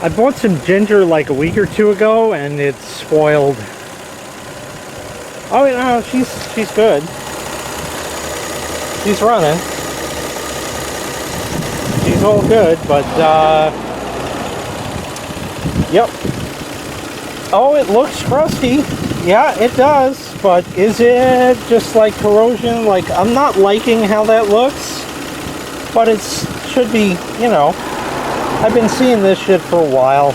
I bought some ginger like a week or two ago, and it's spoiled. Oh, no, she's good. She's running. She's all good, but yep. Oh, it looks rusty. Yeah, it does. But is it just like corrosion? Like, I'm not liking how that looks, but it should be, you know. I've been seeing this shit for a while.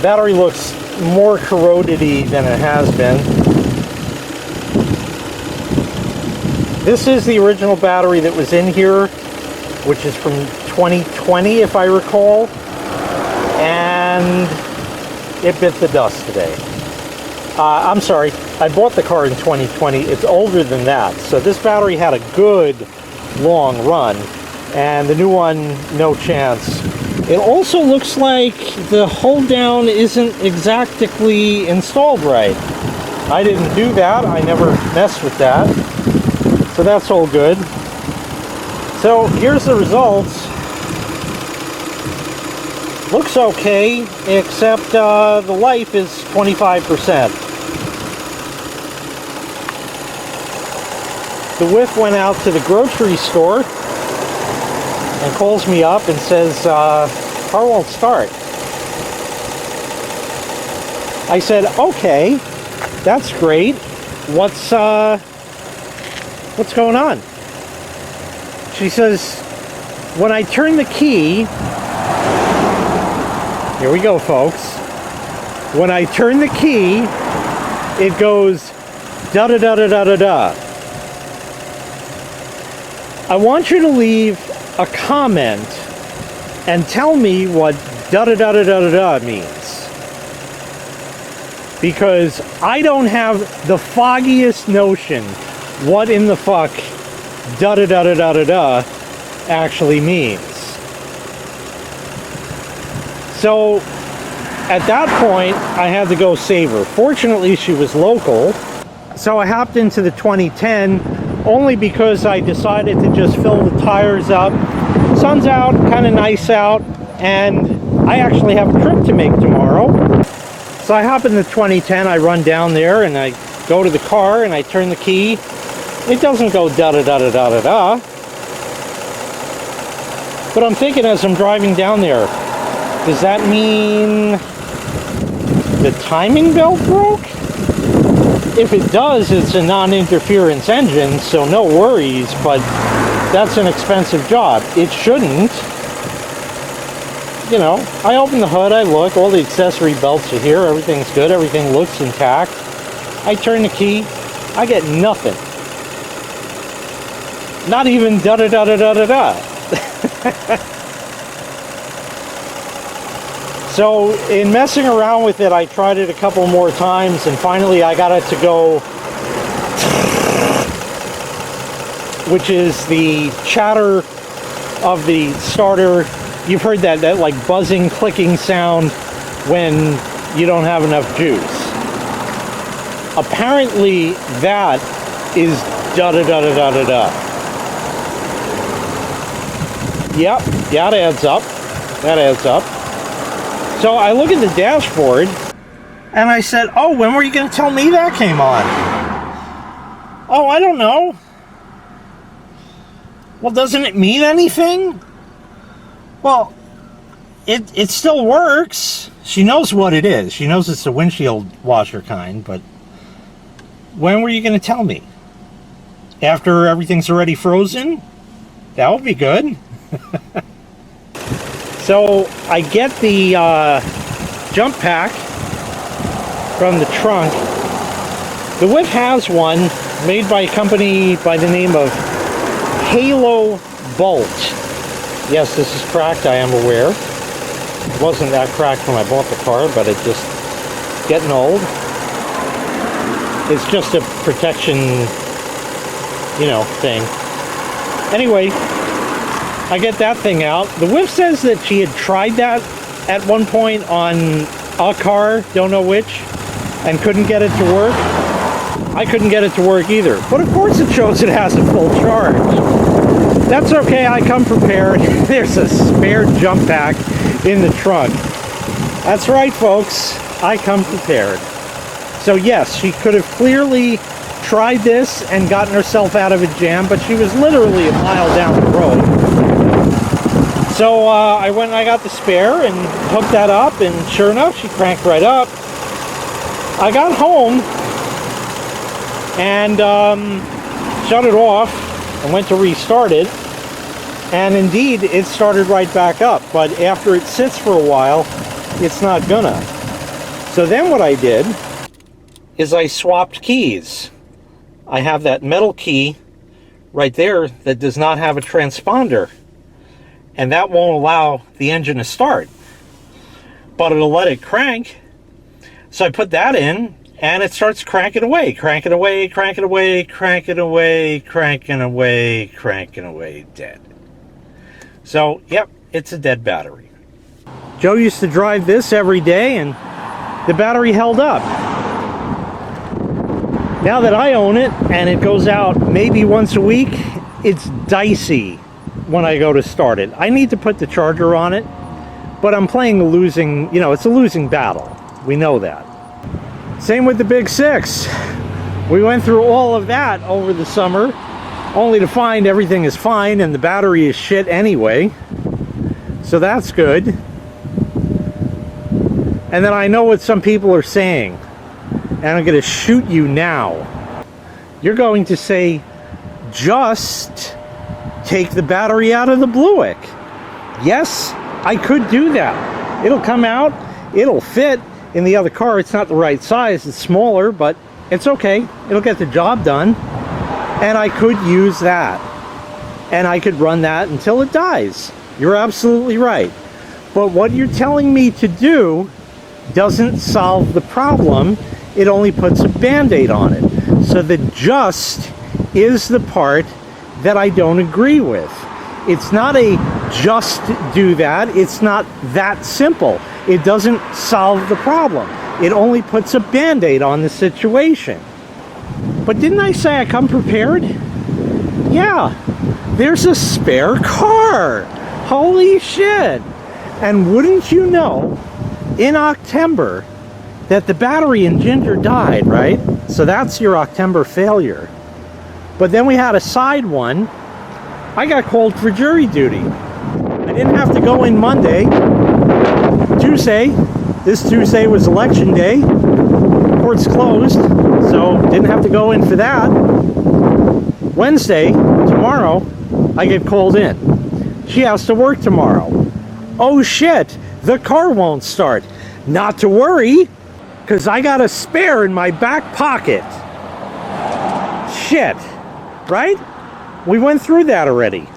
Battery looks more corroded-y than it has been. This is the original battery that was in here, which is from 2020, if I recall. And it bit the dust today. I'm sorry, I bought the car in 2020. It's older than that. So this battery had a good long run. And the new one, no chance. It also looks like the hold down isn't exactly installed right. I didn't do that. I never messed with that. So that's all good. So here's the results. Looks okay, except the life is 25%. The whiff went out to the grocery store and calls me up and says, car won't start. I said, okay, that's great. What's going on? She says, when I turn the key, here we go, folks. When I turn the key, it goes da-da-da-da-da-da-da. I want you to leave a comment and tell me what da-da-da-da-da-da means, because I don't have the foggiest notion what in the fuck da-da-da-da-da-da actually means. So at that point I had to go save her. Fortunately, she was local, so I hopped into the 2010 only because I decided to just fill the tires up. Sun's out, kind of nice out, and I actually have a trip to make tomorrow. So I hop in the 2010, I run down there, and I go to the car, and I turn the key. It doesn't go da-da-da-da-da-da-da. But I'm thinking as I'm driving down there, does that mean the timing belt broke? If it does, it's a non-interference engine, so no worries, but that's an expensive job. It shouldn't. You know, I open the hood, I look, all the accessory belts are here, everything's good, everything looks intact. I turn the key, I get nothing. Not even da-da-da-da-da-da-da. So in messing around with it, I tried it a couple more times, and finally I got it to go, which is the chatter of the starter. You've heard that like buzzing, clicking sound when you don't have enough juice. Apparently that is da-da-da-da-da-da-da. Yep, that adds up. That adds up. So I look at the dashboard, and I said, oh, when were you going to tell me that came on? Oh, I don't know. Well, doesn't it mean anything? Well, it still works. She knows what it is. She knows it's a windshield washer kind, but when were you going to tell me? After everything's already frozen? That would be good. So I get the jump pack from the trunk. The whip has one made by a company by the name of Halo Bolt. Yes, this is cracked, I am aware. It wasn't that cracked when I bought the car, but it's just getting old. It's just a protection, you know, thing. Anyway, I get that thing out. The whip says that she had tried that at one point on a car, don't know which, and couldn't get it to work. I couldn't get it to work either. But of course it shows it has a full charge. That's okay, I come prepared. There's a spare jump pack in the trunk. That's right, folks, I come prepared. So yes, she could have clearly tried this and gotten herself out of a jam, but she was literally a mile down the road. So I went and I got the spare and hooked that up, and sure enough, she cranked right up. I got home and shut it off and went to restart it, and indeed it started right back up, but after it sits for a while, it's not gonna. So then what I did is I swapped keys. I have that metal key right there that does not have a transponder, and that won't allow the engine to start, but it'll let it crank. So I put that in, and it starts cranking away, cranking away, cranking away, cranking away, cranking away, cranking away, dead. So, yep, it's a dead battery. Joe used to drive this every day, and the battery held up. Now that I own it, and it goes out maybe once a week, it's dicey when I go to start it. I need to put the charger on it, but I'm playing a losing, it's a losing battle. We know that. Same with the Big 6. We went through all of that over the summer, only to find everything is fine and the battery is shit anyway. So that's good. And then I know what some people are saying, and I'm going to shoot you now. You're going to say, just take the battery out of the Buick. Yes, I could do that. It'll come out, it'll fit. In the other car, it's not the right size, it's smaller, but it's okay. It'll get the job done. And I could use that. And I could run that until it dies. You're absolutely right. But what you're telling me to do doesn't solve the problem. It only puts a Band-Aid on it. So the just is the part that I don't agree with. It's not a just do that. It's not that simple. It doesn't solve the problem. It only puts a Band-Aid on the situation. But didn't I say I come prepared? Yeah, there's a spare car. Holy shit. And wouldn't you know, in Octember, that the battery in Ginger died, right? So that's your Octember failure. But then we had a side one. I got called for jury duty. I didn't have to go in Monday. Tuesday, this Tuesday was election day. Court's closed, so didn't have to go in for that. Wednesday, tomorrow, I get called in. She has to work tomorrow. Oh shit, the car won't start. Not to worry, because I got a spare in my back pocket. Shit, right? We went through that already.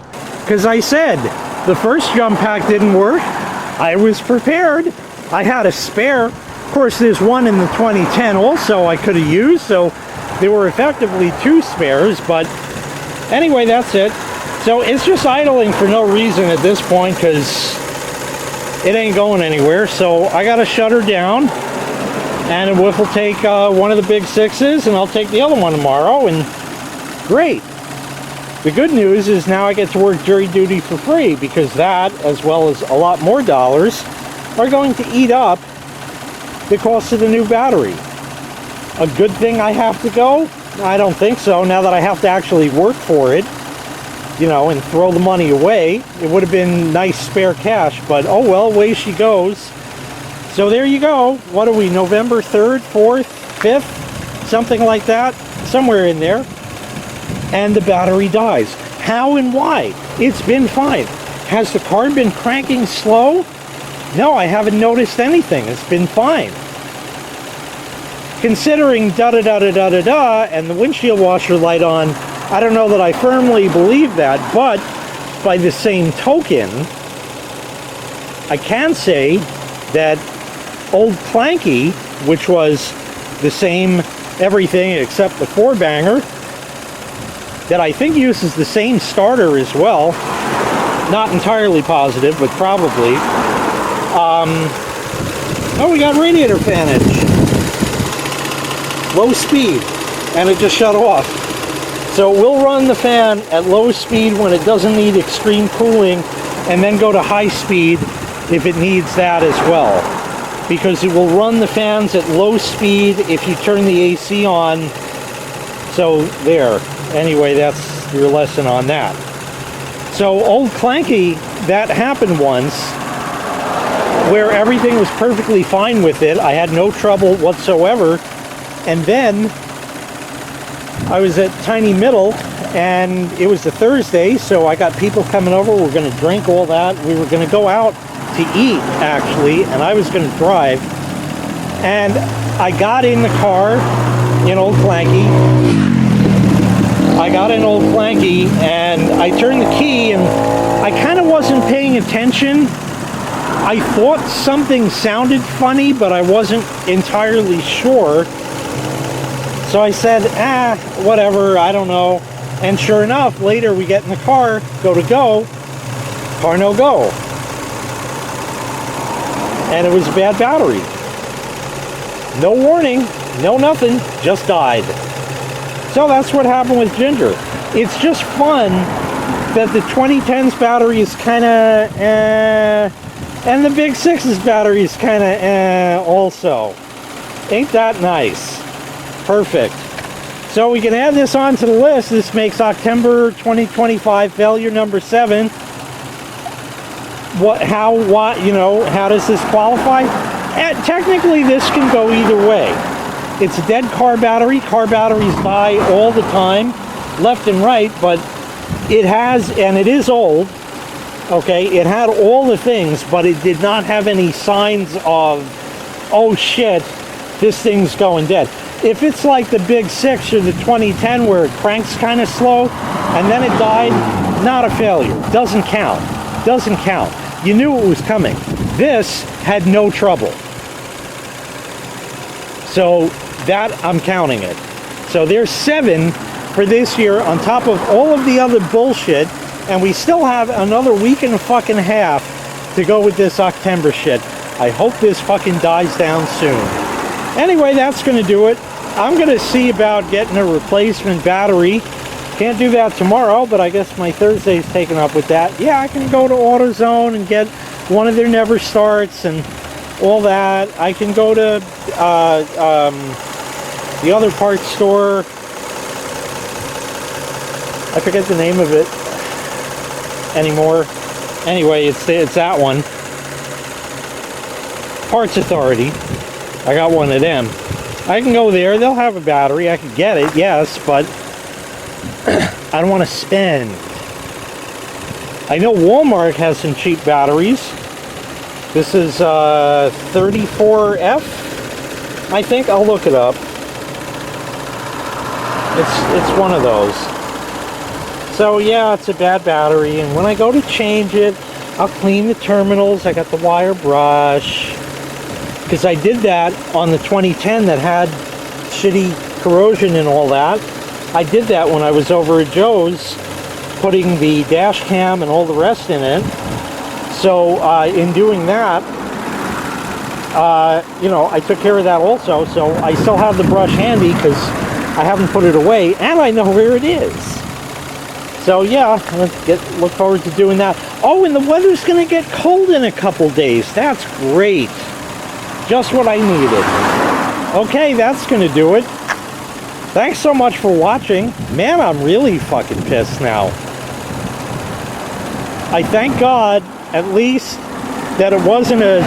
Because I said, the first jump pack didn't work. I was prepared. I had a spare. Of course, there's one in the 2010 also I could have used, so there were effectively two spares, but anyway, that's it. So it's just idling for no reason at this point, because it ain't going anywhere. So I got to shut her down, and Whiff will take one of the Big 6s, and I'll take the other one tomorrow, and great. The good news is now I get to work jury duty for free, because that, as well as a lot more dollars, are going to eat up the cost of the new battery. A good thing I have to go? I don't think so, now that I have to actually work for it, and throw the money away. It would have been nice spare cash, but oh well, away she goes. So there you go. What are we, November 3rd, 4th, 5th? Something like that, somewhere in there. And the battery dies. How and why? It's been fine. Has the car been cranking slow? No, I haven't noticed anything. It's been fine. Considering da-da-da-da-da-da-da and the windshield washer light on, I don't know that I firmly believe that, but by the same token, I can say that old Clanky, which was the same everything except the four-banger, that I think uses the same starter as well. Not entirely positive, but probably. Oh, we got radiator fanage. Low speed, and it just shut off. So we'll run the fan at low speed when it doesn't need extreme cooling, and then go to high speed if it needs that as well. Because it will run the fans at low speed if you turn the AC on. So there. Anyway, that's your lesson on that. So old Clanky, that happened once, where everything was perfectly fine with it. I had no trouble whatsoever. And then I was at Tiny Middle, and it was a Thursday, so I got people coming over. We're going to drink all that. We were going to go out to eat, actually, and I was going to drive. And I got in the car in Old Clanky. I got in Old Clanky, and I turned the key, and I kind of wasn't paying attention. I thought something sounded funny, but I wasn't entirely sure. So I said, whatever, I don't know. And sure enough, later we get in the car, go, car no go. And it was a bad battery. No warning, no nothing, just died. So that's what happened with Ginger. It's just fun that the 2010's battery is kind of and the Big 6's battery is kind of also. Ain't that nice? Perfect. So we can add this onto the list. This makes Octember 2025 failure number 7. How does this qualify? Technically, this can go either way. It's a dead car battery. Car batteries die all the time, left and right, but it has, and it is old, okay? It had all the things, but it did not have any signs of, oh shit, this thing's going dead. If it's like the Big 6 or the 2010 where it cranks kind of slow and then it died, not a failure. Doesn't count. Doesn't count. You knew it was coming. This had no trouble. So that, I'm counting it. So there's 7 for this year on top of all of the other bullshit, and we still have another week and a fucking half to go with this Octember shit. I hope this fucking dies down soon. Anyway, that's going to do it. I'm going to see about getting a replacement battery. Can't do that tomorrow, but I guess my Thursday's taken up with that. Yeah, I can go to AutoZone and get one of their Never Starts and all that. I can go to the other parts store. I forget the name of it anymore. Anyway, it's that one. Parts Authority. I got one of them. I can go there. They'll have a battery. I can get it, yes, but I don't want to spend. I know Walmart has some cheap batteries. This is 34F, I think. I'll look it up. It's one of those. So yeah, it's a bad battery, and when I go to change it, I'll clean the terminals. I got the wire brush, because I did that on the 2010 that had shitty corrosion and all that. I did that when I was over at Joe's, putting the dash cam and all the rest in it. So in doing that, I took care of that also. So I still have the brush handy because I haven't put it away, and I know where it is. So yeah, look forward to doing that. Oh, and the weather's going to get cold in a couple days. That's great. Just what I needed. Okay, that's going to do it. Thanks so much for watching. Man, I'm really fucking pissed now. I thank God, at least, that it wasn't a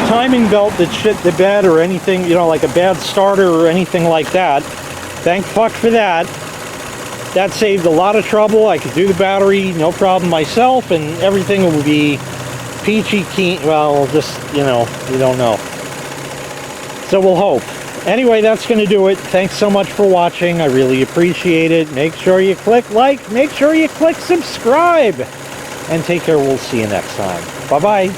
timing belt that shit the bed or anything, like a bad starter or anything like that. Thank fuck for that. That saved a lot of trouble. I could do the battery, no problem myself, and everything will be peachy keen. Well, just, you don't know. So we'll hope. Anyway, that's going to do it. Thanks so much for watching. I really appreciate it. Make sure you click like. Make sure you click subscribe. And take care. We'll see you next time. Bye-bye.